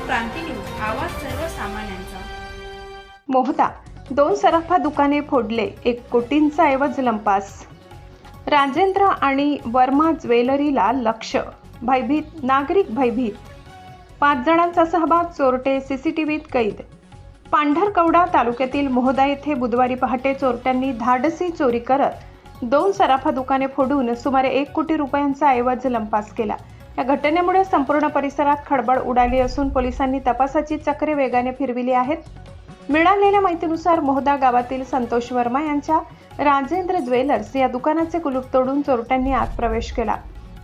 क्रांती news, आवाज सर्वसामान्यांचा। मोहदा 2 सराफा दुकाने फोडले, 1 कोटींचा ऐवज लंपास। राजेंद्र आणि वर्मा ज्वेलरीला लक्ष, भयभीत नागरिक भयभीत। 5 जणांचा सहभाग, चोरटे सीसीटीव्हीत कैद। पांढरकवडा तालुक्यातील मोहदा येथे बुधवारी पहाटे चोरट्यांनी धाडसी चोरी करत 2 सराफा दुकाने फोडून सुमारे 1 कोटी रुपयांचा ऐवज लंपास केला। या घटनेमुळे संपूर्ण परिसरात खळबळ उडाली असून पोलिसांनी तपासाची चक्रे वेगाने फिरविली आहेत। मिळालेल्या माहितीनुसार मोहदा गावातील संतोष वर्मा यांच्या राजेंद्र ज्वेलर्स या दुकानाचे कुलूप तोडून चोरट्यांनी आत प्रवेश केला।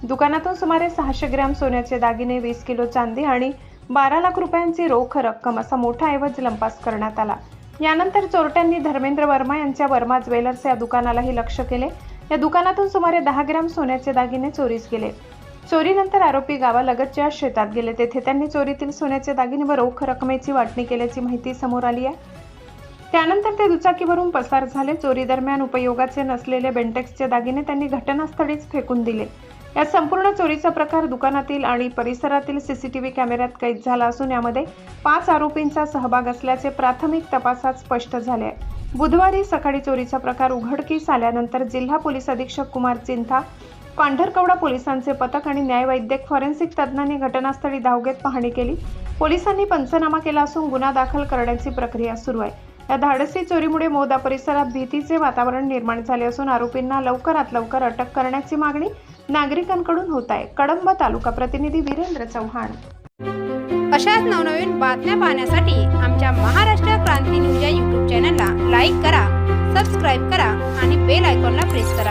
दुकानातून सुमारे 600 ग्रॅम सोन्याचे दागिने, 20 किलो चांदी आणि 12 लाख रुपयांची रोख रक्कम असा मोठा ऐवज लंपास करण्यात आला। यानंतर चोरट्यांनी धर्मेंद्र वर्मा यांच्या वर्मा ज्वेलर्स या दुकानालाही लक्ष्य केले। या दुकानातून सुमारे 10 ग्रॅम सोन्याचे दागिने चोरीस गेले। चोरीनंतर आरोपी गावालगतच्या शेतात गेले, तेथे त्यांनी चोरीतील सोन्याचे दागिने व रोख रकमेची वाटणी केल्याची माहिती समोर आली आहे। त्यानंतर ते दुचाकीवरून पसार झाले। चोरी दरम्यान उपयोगाचे नसलेले बेंटेक्सचे दागिने त्यांनी घटनास्थळीच फेकून दिले। या संपूर्ण चोरीचा प्रकार दुकानातील आणि परिसरातील सीसीटीव्ही कॅमेऱ्यात कैद झाला असून यामध्ये 5 आरोपींचा सहभाग असल्याचे प्राथमिक तपासात स्पष्ट झाले आहे। बुधवारी सकाळी चोरीचा प्रकार उघडकीस आल्यानंतर जिल्हा पोलीस अधीक्षक कुमार चिंथा, पांढरकवडा पोलिसांचे पथक आणि न्यायवैद्यक फॉरेन्सिक तज्ज्ञांनी घटनास्थळी धाव घेत पाहणी केली। पोलिसांनी पंचनामा केला असून गुन्हा दाखल करण्याची प्रक्रिया सुरू आहे। या धाडसी चोरीमुळे मोहदा परिसरात भीतीचे वातावरण निर्माण झाले असून आरोपींना लवकरात लवकर अटक करण्याची मागणी नागरिकांकडून होत आहे। कळंब तालुका प्रतिनिधी वीरेंद्र चव्हाण। अशाच नवनवीन बातम्या पाहण्यासाठी आमच्या महाराष्ट्र क्रांती न्यूज या YouTube चॅनलला लाईक करा, सबस्क्राईब करा आणि बेल आयकॉनला प्रेस करा।